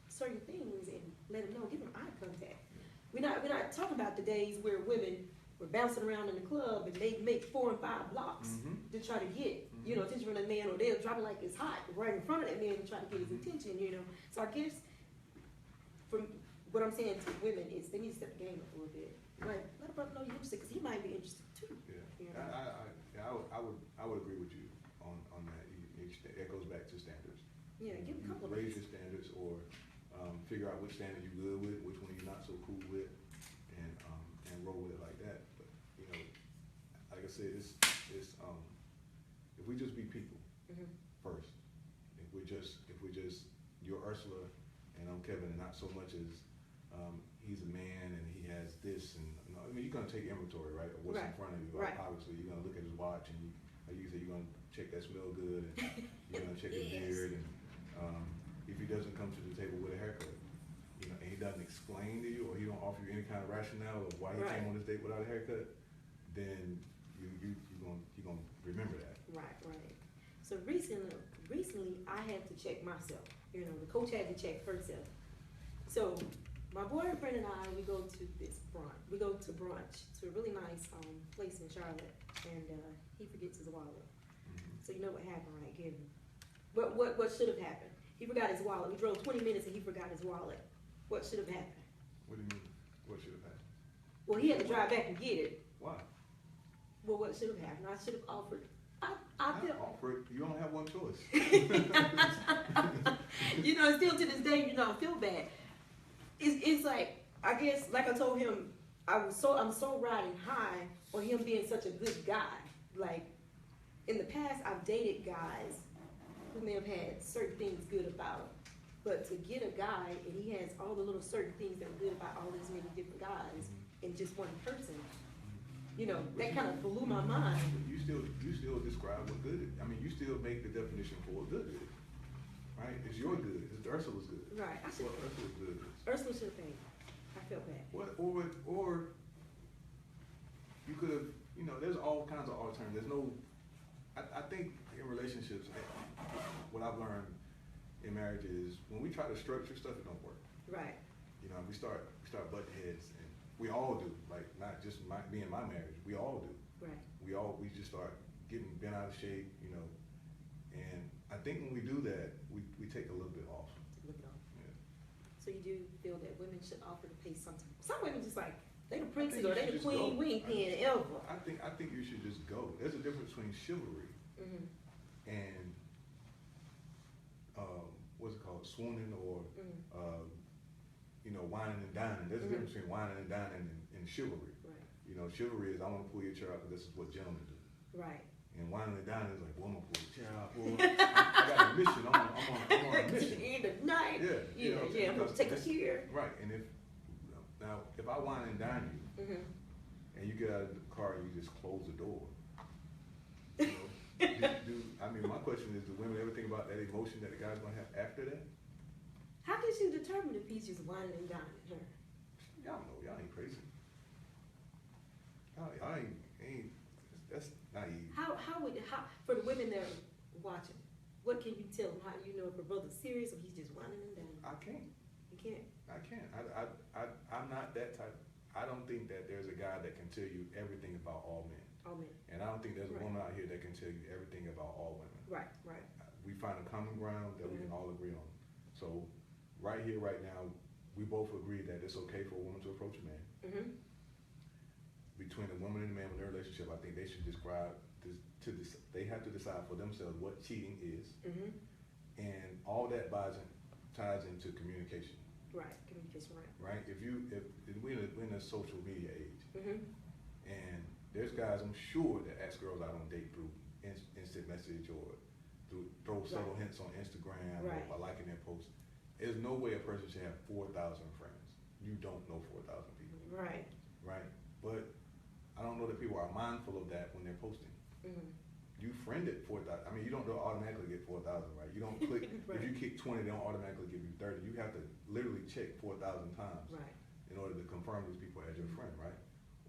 certain things and let him know. Give him eye contact. We're not talking about the days where women were bouncing around in the club and they make 4 and 5 blocks to try to get attention from a man, or they'll drop it like it's hot right in front of that man to try to get his attention. You know, so I guess from what I'm saying to women is they need to step the game up a little bit. Like, let a brother know you're interested, because he might be interested too. Yeah, you know? I would agree with you on that. That goes back to standards. Yeah, give him compliments. Raise your standards, or figure out which standard you're good with, which one you're not so cool with, and roll with it like that. But you know, like I said, it's if we just be people first, if we just you're Ursula and I'm Kevin, and not so much as he's a man and he has this, and I mean, you're gonna take inventory, right, of what's in front of you. Right. Obviously, you're gonna look at his watch, and like you said, you're gonna check that smell good, and you're gonna check his beard, and if he doesn't come to the table with a haircut, you know, and he doesn't explain to you, or he don't offer you any kind of rationale of why he came on this date without a haircut, then you're gonna remember that. Right. So recently I had to check myself. You know, the coach had to check herself. So my boyfriend and I, we go to brunch to a really nice place in Charlotte, and he forgets his wallet. So you know what happened, right, Kevin? What should have happened? He forgot his wallet. We drove 20 minutes and he forgot his wallet. What should have happened? What do you mean? What should have happened? Well, he had to drive back and get it. Why? Well, what should have happened? I should have offered. Offered. You don't have one choice. You know, still to this day, you know, I feel bad. It's like, I guess, like I told him, I'm so riding high on him being such a good guy. Like, in the past, I've dated guys who may have had certain things good about him. But to get a guy and he has all the little certain things that are good about all these many different guys in just one person, you know, that kind of blew my mind. You still describe what good is. I mean, you still make the definition for what good is, right? It's your good. It's Ursula's good. Right. I should. What Ursula's good is. Ursula should have paid. I felt bad. What or you could have, you know, there's all kinds of alternatives. There's no. I think in relationships, what I've learned in marriage is when we try to structure stuff, it don't work. Right. You know, we start butting heads, and we all do. Like not just me and my marriage, we all do. Right. We just start getting bent out of shape, you know. And I think when we do that, we take a little bit off. Look it off. Yeah. So you do feel that women should offer to pay something. Some women just like they the princess think or you they the should just queen. go. We ain't paying ever. I think you should just go. There's a difference between chivalry and what's it called, swooning or you know, whining and dining. There's a difference between whining and dining and chivalry. Right. You know, chivalry is I want to pull your chair out because this is what gentlemen do. Right. And whining and dining is like, well, I'm gonna pull the chair out. Well, I got a mission. I'm on a mission. In the night. Yeah. You know, I'm gonna take a here. Right. And if I whine and dine you, and you get out of the car and you just close the door. You know, I mean, my question is, do women ever think about that emotion that the guy's gonna have after that? How can you determine if he's just whining and dining her? Y'all know, y'all ain't crazy. Y'all ain't. That's naive. How for the women that are watching, what can you tell them? How do you know if a brother's serious or he's just whining and dining? I can't. You can't. I can't. I'm not that type. I don't think that there's a guy that can tell you everything about all men. All men. And I don't think there's a Right. woman out here that can tell you everything about all women. Right. Right. We find a common ground that we can all agree on. So, right here, right now, we both agree that it's okay for a woman to approach a man. Between a woman and a man in their relationship, I think they should describe this. They have to decide for themselves what cheating is, and all that ties into communication. Right. Communication. Right. Right? If we're in a social media age, and there's guys I'm sure that ask girls out on date through instant message or throw subtle hints on Instagram or by liking their posts. There's no way a person should have 4,000 friends. You don't know 4,000 people. Right. Right? But I don't know that people are mindful of that when they're posting. You friended 4,000. I mean, you don't automatically get 4,000, right? You don't click, Right. If you kick 20, they don't automatically give you 30. You have to literally check 4,000 times in order to confirm these people as your friend, right?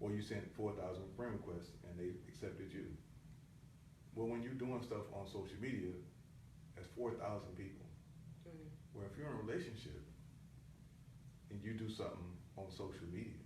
Or you sent 4,000 friend requests and they accepted you. Well, when you're doing stuff on social media, that's 4,000 people. Where if you're in a relationship and you do something on social media,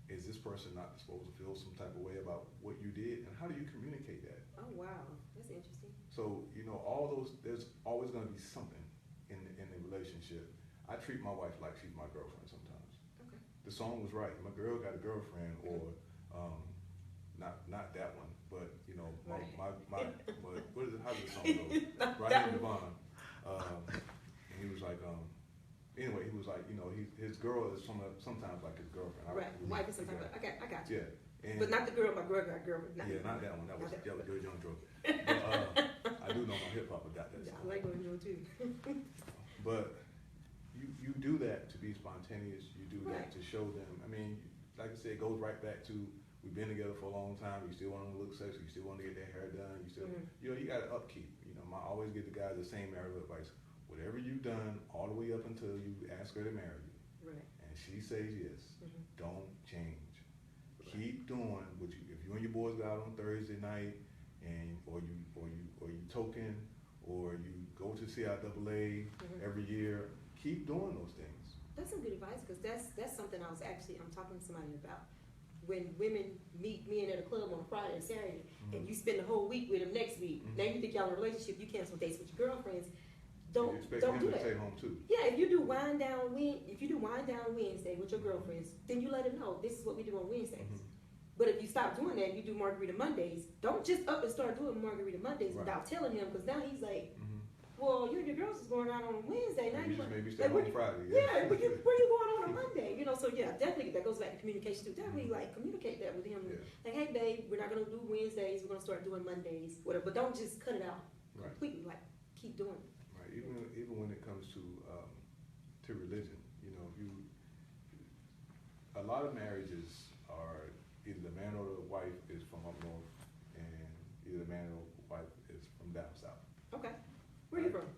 is this person not supposed to feel some type of way about what you did? And how do you communicate that? Oh wow, that's interesting. So, you know, all those, there's always going to be something in the relationship. I treat my wife like she's my girlfriend sometimes. Okay. The song was right. My girl got a girlfriend, or not that one, but you know, my what is it? How does the song go? Right in the bond. And he was like, anyway, he was like, you know, his girl is sometimes like his girlfriend. Right. Wife is sometimes. I got you. Yeah. And But not the girl. My girl got a girl. Not not that one. That was that. Young Drug. But I do know my hip hop got that Yeah, song. I like going to too. But you do that to be spontaneous. You do that Right. to show them. I mean, like I said, it goes right back to we've been together for a long time. You still want them to look sexy. You still want to get their hair done. You still, you know, you got to upkeep. You know, I always give the guys the same marital advice. Whatever you've done, all the way up until you ask her to marry you, Right. and she says yes, don't change. Keep doing what you. If you and your boys go out on Thursday night, or you token, or you go to CIAA every year, keep doing those things. That's some good advice because that's something I'm talking to somebody about. When women meet men at a club on Friday and Saturday, and you spend the whole week with them next week, now you think y'all in a relationship, you cancel dates with your girlfriends. Don't You expect do him to that. stay home too. Yeah, if you do wind down Wednesday with your girlfriends, then you let them know this is what we do on Wednesdays. But if you stop doing that, and you do Margarita Mondays. Don't just up and start doing Margarita Mondays without telling him, because now he's like, well, you and your girls is going out on Wednesday. Now You you just like, maybe stay home Friday. yeah, where you going on a Monday? You know, so yeah, definitely, that goes back to communication too. Definitely, like, communicate that with him. Yeah. Like, hey, babe, we're not gonna do Wednesdays, we're gonna start doing Mondays, whatever, but don't just cut it out Right. completely, like, keep doing it. Right. Even when it comes to religion, you know, a lot of marriages are either the man or the wife is from up north, and either the man or the wife is from down south. Okay, where you Right. from?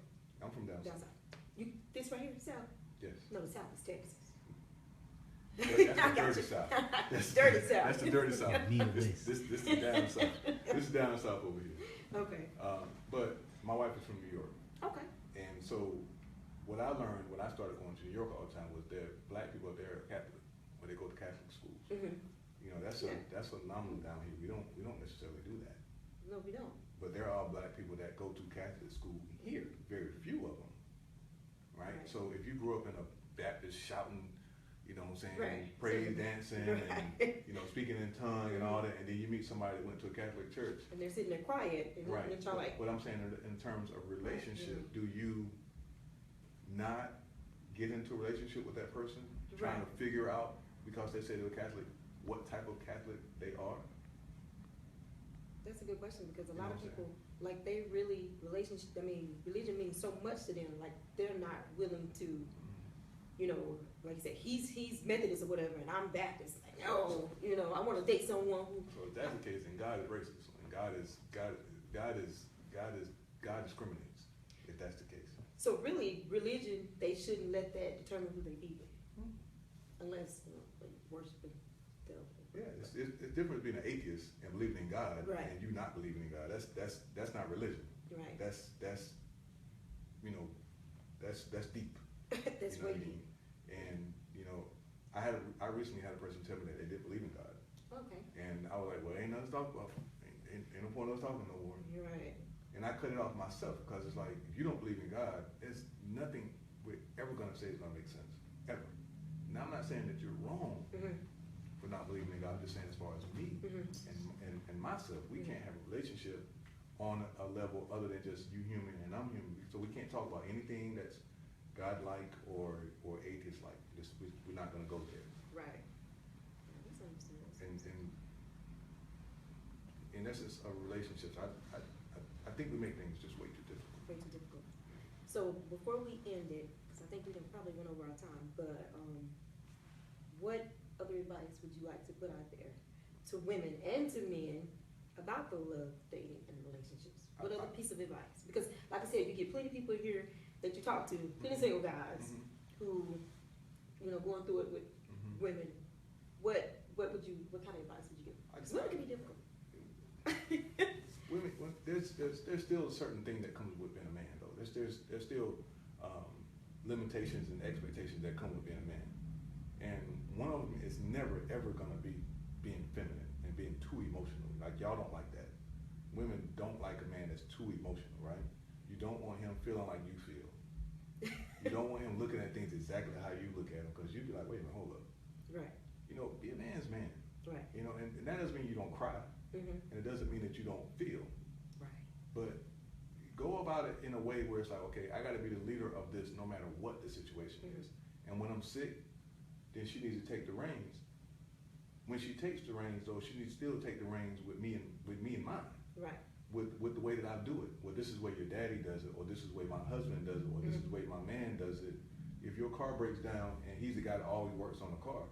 I'm from down Down south. south. You, this right here, south? Yes. No, the south is Texas. That's the I got dirty you. south. That's Dirty south. That's the dirty south. Midwest. This is down south. This is down south over here. Okay, But my wife is from New York, okay, and so what I learned when I started going to New York all the time was that black people up there are Catholic when they go to Catholic schools. mhm, You know, that's Yeah. a phenomenon down here. We don't necessarily do that. no, we don't. But there are black people that go to Catholic school here, very few of them, right? Right. So if you grew up in a Baptist shouting, you know what I'm saying, Right. praise dancing and, Right. you know, speaking in tongue and all that, and then you meet somebody that went to a Catholic church. And they're sitting there quiet, and Right. they're trying like, What I'm saying in terms of relationship, Mhm. do you not get into a relationship with that person, trying Right. to figure out, because they say they're Catholic, what type of Catholic they are? that's a good question, because a You lot know of what I'm people, like, they really, religion means so much to them, like, they're not willing to, you know, like you said, he's Methodist or whatever, and I'm Baptist, like, no, you know, I wanna date someone who, So if that's the case, then God is racist, and God discriminates, if that's the case. so really, religion, they shouldn't let that determine who they be with, unless, you know, like, worshiping the devil. Yeah, it's different being an atheist and believing in God, Right. and you not believing in God. That's not religion. Right, That's you know, that's deep. that's You know way what I deep, mean? And you know, I recently had a person tell me that they didn't believe in God, okay, and I was like, well, ain't nothing to talk about. Ain't no point in us talking no more. you're right, And I cut it off myself because it's like, if you don't believe in God, there's nothing we're ever gonna say is gonna make sense, ever. Now, I'm not saying that you're wrong mhm, for not believing in God. I'm just saying as far as me mhm, and myself, we can't have a relationship on a level other than just you human and I'm human. So we can't talk about anything that's God-like or atheist-like. We're not gonna go there. right. Yeah, that's understandable. And that's just a relationships. I think we make things just way too difficult. Way too difficult. So before we end it, because I think we done probably went over our time, but what other advice would you like to put out there to women and to men about the love, dating, and relationships? What other piece of advice? Because like I said, you get plenty of people here that you talk to, plenty of single guys Mhm. who, you know, going through it with Mhm. women. What kind of advice would you give? Because women can be difficult. Women, there's still a certain thing that comes with being a man, though. There's still limitations and expectations that come with being a man, and one of them is never ever gonna be being feminine and being too emotional. Like, y'all don't like that. Women don't like a man that's too emotional, right? You don't want him feeling like you feel. You don't want him looking at things exactly how you look at them, because you'd be like, wait a minute, hold up. Right, You know, be a man's man. right. You know, and that doesn't mean you don't cry, Mm-hmm. and it doesn't mean that you don't feel. Right. But go about it in a way where it's like, okay, I got to be the leader of this no matter what the situation is. And when I'm sick, then she needs to take the reins. When she takes the reins, though, she needs to still take the reins with me in mind. Right. With the way that I do it. Well, this is the way your daddy does it, or this is the way my husband does it, or this is the way my man does it. If your car breaks down and he's the guy that always works on the car,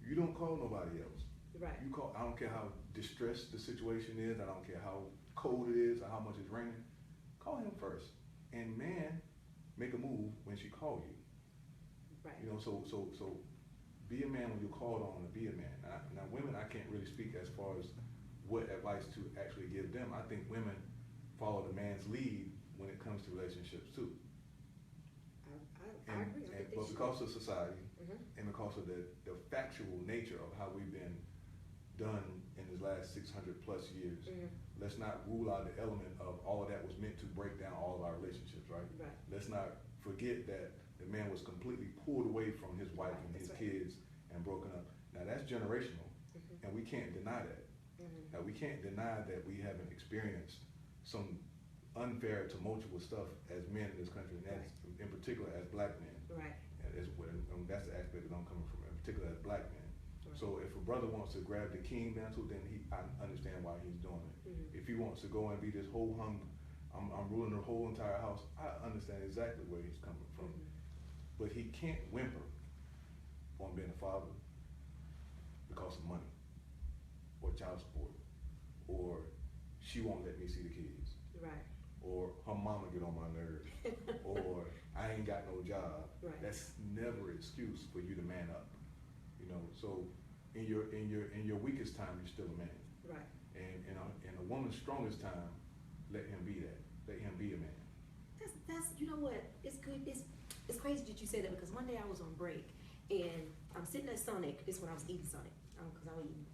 you don't call nobody else. Right. You call. I don't care how distressed the situation is. I don't care how cold it is or how much it's raining. Call him first. And man, make a move when she call you. Right. You know, so be a man when you're called on to be a man. Now women, I can't really speak as far as what advice to actually give them. I think women follow the man's lead when it comes to relationships too. I agree. I think they But should. because of society Mhm. and because of the factual nature of how we've been done in the last 600 plus years, Mhm. let's not rule out the element of all of that was meant to break down all of our relationships, right? Right. Let's not forget that the man was completely pulled away from his wife and his That's right. kids and broken up. Now that's generational, Mhm. and we can't deny that. Mhm. Now we can't deny that we haven't experienced some unfair, tumultuous stuff as men in this country, and that's in particular as black men. Right. And that's the aspect that I'm coming from in particular as black men. Right. So if a brother wants to grab the king mantle, then I understand why he's doing it. If he wants to go and be this whole I'm ruling the whole entire house, I understand exactly where he's coming from. But he can't whimper on being a father because of money, or child support, or she won't let me see the kids. Right. Or her mama get on my nerves, or I ain't got no job. Right. That's never an excuse for you to man up. You know, so in your weakest time, you're still a man. Right. And in a woman's strongest time, let him be that. Let him be a man. That's you know what? It's good. It's crazy that you say that, because one day I was on break and I'm sitting at Sonic. This is when I was eating Sonic, because I don't eat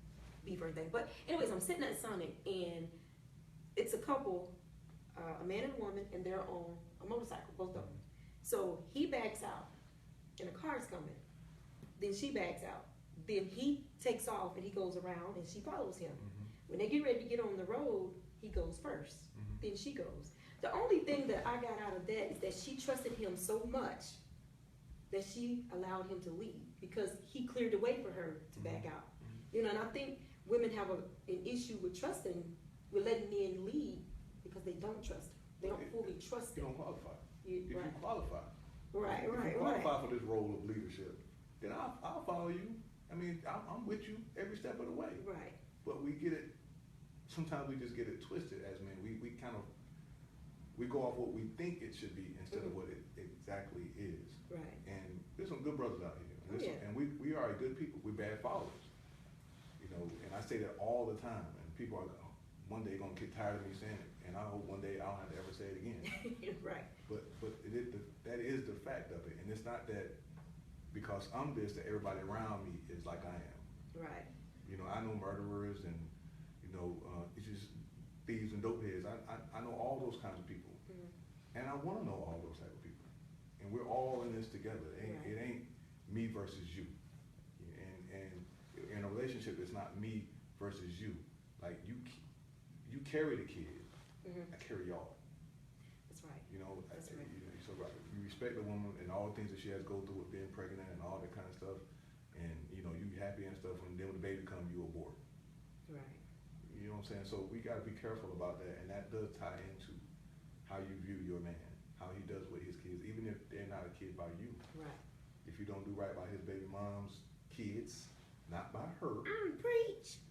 beef or anything. But anyways, I'm sitting at Sonic and it's a couple, a man and a woman, and they're on a motorcycle, both of them. So he backs out and a car's coming. Then she backs out. Then he takes off and he goes around and she follows him. When they get ready to get on the road, he goes first. Then she goes. The only thing that I got out of that is that she trusted him so much that she allowed him to lead, because he cleared the way for her to back out. You know, and I think women have an issue with letting men lead, because they don't trust him. They don't fully trust You him. don't qualify. You, If right. you qualify, Right, if right, you right. qualify for this role of leadership, then I'll follow you. I mean, I'm with you every step of the way. Right. But we get it. Sometimes we just get it twisted as men. We go off what we think it should be instead of what it exactly is. Right. And there's some good brothers out here. Oh, yeah. And we are good people. We're bad followers. You know, and I say that all the time. And people are one day gonna get tired of me saying it. And I hope one day I don't have to ever say it again. Right. But that is the fact of it. And it's not that because I'm this that everybody around me is like I am. Right. You know, I know murderers and, you know, it's just thieves and dope heads. I know all those kinds of people. And I want to know all those type of people. And we're all in this together. It ain't me versus you. And in a relationship, it's not me versus you. Like you carry the kid. I carry y'all. That's right. You know, That's right. So you respect the woman and all the things that she has to go through with being pregnant and all that kind of stuff. And, you know, you happy and stuff, and then when the baby comes, you abort. Right. You know what I'm saying? So we got to be careful about that, and that does tie into how you view your man, how he does with his kids, even if they're not a kid by you. Right. If you don't do right by his baby mom's kids, not by her. Preach.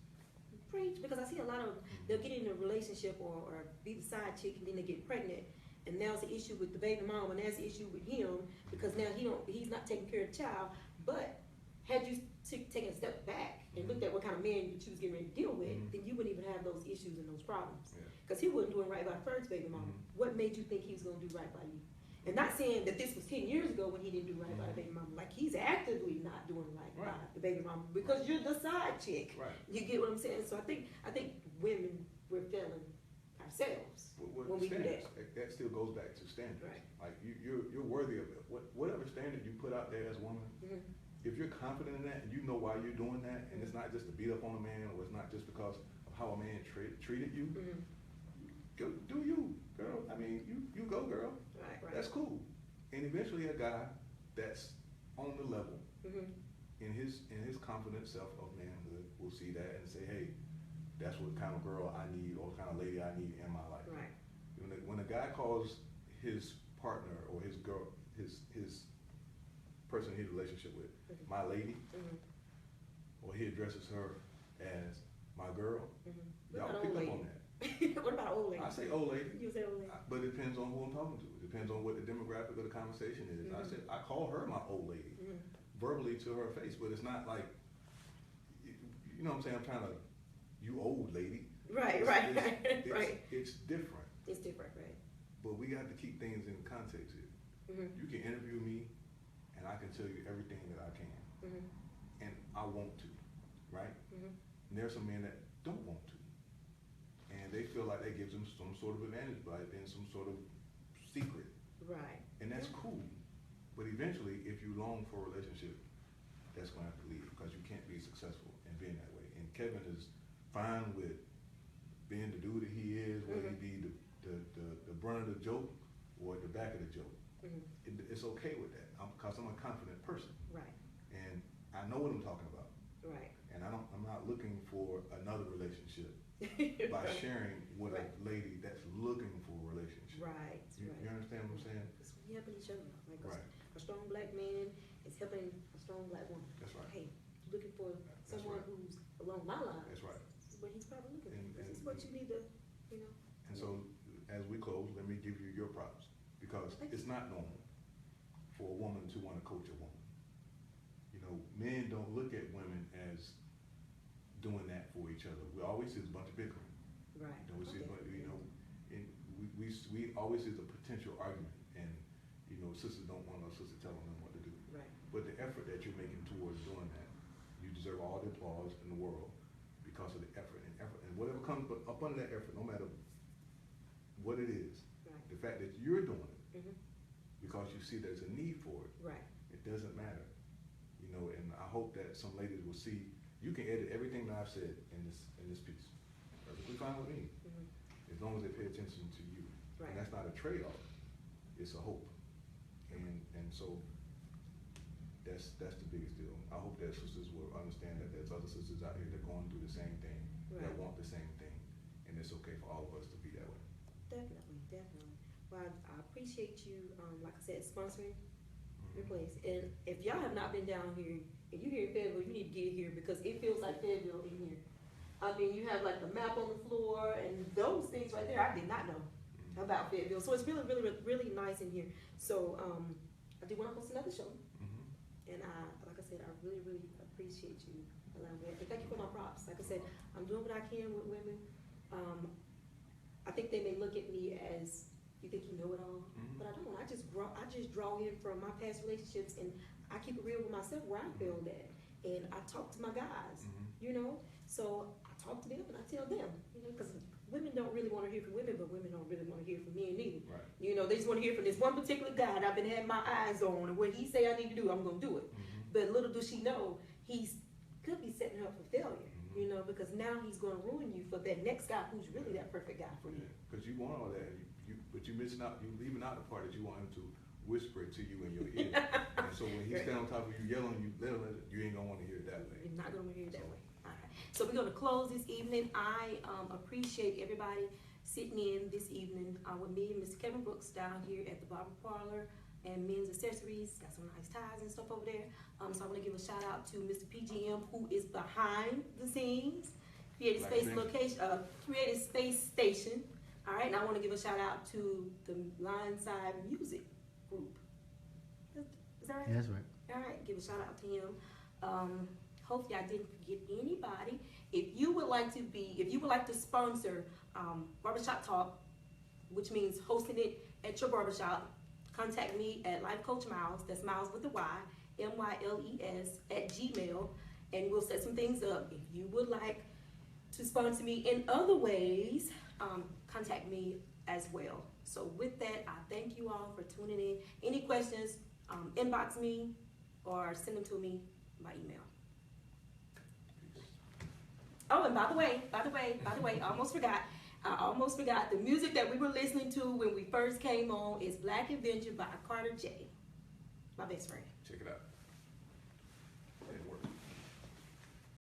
Because I see a lot of, they'll get in a relationship or be the side chick, and then they get pregnant, and now it's an issue with the baby mom, and that's the issue with him, because now he's not taking care of the child. But had you taken a step back and looked at what kind of man you was getting ready to deal with, then you wouldn't even have those issues and those problems. Because he wasn't doing right by the first baby mama. What made you think he was going to do right by you? And not saying that this was 10 years ago when he didn't do right by the baby mama. Like, he's actively not doing right by the baby mama, because you're the side chick. Right. You get what I'm saying? So I think women, we're failing ourselves when we do that. That still goes back to standards. Right. Like you're worthy of it. Whatever standard you put out there as a woman, if you're confident in that and you know why you're doing that, and it's not just to beat up on a man, or it's not just because of how a man treated you, go do you, girl. I mean, you go, girl. Right. That's cool. And eventually a guy that's on the level in his confident self of manhood will see that and say, hey, that's what kind of girl I need, or kind of lady I need in my life. Right. When a guy calls his partner or his girl, his person he's in a relationship with, my lady, or he addresses her as my girl, y'all pick up on that. What about old lady? I say old lady. You say old lady. But it depends on who I'm talking to. It depends on what the demographic of the conversation is. I call her my old lady, verbally to her face, but it's not like, you know what I'm saying, I'm trying to, you old lady. Right. It's different. It's different, right? But we have to keep things in context here. You can interview me, and I can tell you everything that I can. And I want to, right? And there's some men that don't want to. And they feel like that gives them some sort of advantage by it being some sort of secret. Right. And that's cool. But eventually, if you long for a relationship, that's going to have to leave, because you can't be successful in being that way. And Kevin is fine with being the dude that he is, whether he be the brunt of the joke or the back of the joke. It's okay with that, because I'm a confident person. Right. And I know what I'm talking about. Right. And I'm not looking for another relationship by Right. sharing with Right. a lady that's looking for a relationship. Right. You understand what I'm saying? Because we helping each other. Like Right. a strong black man is helping a strong black woman. That's right. Hey, looking for someone right. who's along my line. That's right. This is what he's probably looking for. And- This is what you need to, you know. And so, as we close, let me give you your props, because it's not normal for a woman to want to coach a woman. You know, men don't look at women as doing that for each other. We always see a bunch of bickering. Right. You know, we see, Okay. you know, and we always see the potential argument, and you know, sisters don't want a sister telling them what to do. Right. But the effort that you're making towards doing that, you deserve all the applause in the world because of the effort, and whatever comes up under that effort, no matter what it is, Right. the fact that you're doing it Mhm. because you see there's a need for it, Right. it doesn't matter. You know, and I hope that some ladies will see, you can edit everything that I've said in this piece. Perfectly fine with me, Mhm. as long as they pay attention to you. Right. And that's not a trade-off, it's a hope. And so that's the biggest deal. I hope that sisters will understand that there's other sisters out here that are going through the same thing, that Right. want the same thing, and it's okay for all of us to be that way. Definitely, definitely. Well, I appreciate you, like I said, sponsoring your Mhm. place. And if y'all have not been down here, and you're here in Fayetteville, you need to get here because it feels like Fayetteville in here. I mean, you have like the map on the floor and those things right there, I did not know about Fayetteville. So it's really, really, really nice in here. So, I do want to host another show. Mhm. And like I said, I really, really appreciate you allowing me. And thank you for my props. Like I said, I'm doing what I can with women. I think they may look at me as, you think you know it all, Mhm. but I don't. I just draw in from my past relationships, and I keep it real with myself where I feel that. And I talk to my guys, Mhm. you know. So I talk to them and I tell them, you know, because women don't really want to hear from women, but women don't really want to hear from men either. Right. You know, they just want to hear from this one particular guy that I've been having my eyes on, and what he say I need to do, I'm gonna do it. Mhm. But little does she know, could be setting her up for failure, Mhm. you know, because now he's gonna ruin you for that next guy who's really that perfect guy for you. Because you want all that, but you're missing out, you're leaving out the part that you want him to whisper it to you in your ear. And so when he Right. stand on top of you yelling, you ain't gonna want to hear it that way. You're not gonna hear it that way. All right. So we're gonna close this evening. I appreciate everybody sitting in this evening with me and Mr. Kevin Brooks down here at the Barber Parlor and Men's Accessories. Got some nice ties and stuff over there. So I want to give a shout out to Mr. PGM, who is behind the scenes, Creative Black Space Space. Location, Creative Space Station. All right, and I want to give a shout out to the Lionside Music Group. Is that right? Yeah, that's right. All right, give a shout out to him. Hopefully I didn't forget anybody. If you would like to sponsor Barbershop Talk, which means hosting it at your barbershop, contact me at Life Coach Miles, that's Miles with a Y, MYLES @gmail, and we'll set some things up. If you would like to sponsor me in other ways, contact me as well. So with that, I thank you all for tuning in. Any questions, inbox me or send them to me by email. Oh, and by the way, I almost forgot. The music that we were listening to when we first came on is Black Avenger by Carter J, my best friend. Check it out.